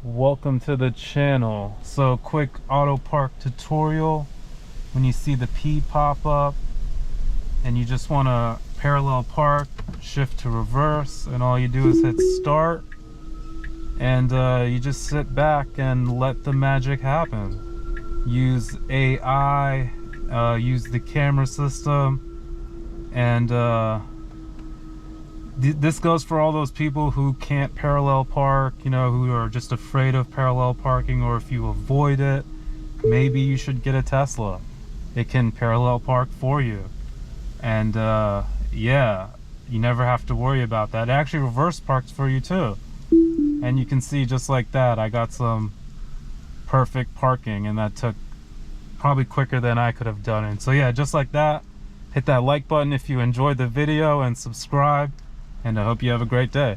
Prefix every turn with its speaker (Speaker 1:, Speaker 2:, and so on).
Speaker 1: welcome to the channel. So quick auto park tutorial. When you see the P pop up and you just want to parallel park, shift to reverse, and all you do is hit start, and you just sit back and let the magic happen. Use AI, use the camera system, and this goes for all those people who can't parallel park, you know, who are just afraid of parallel parking, or if you avoid it, maybe you should get a Tesla. It can parallel park for you, and yeah, you never have to worry about that. It actually reverse parks for you too, and you can see just like that I got some perfect parking, and that took probably quicker than I could have done it. So yeah, just like that. Hit that like button if you enjoyed the video and subscribe, and I hope you have a great day.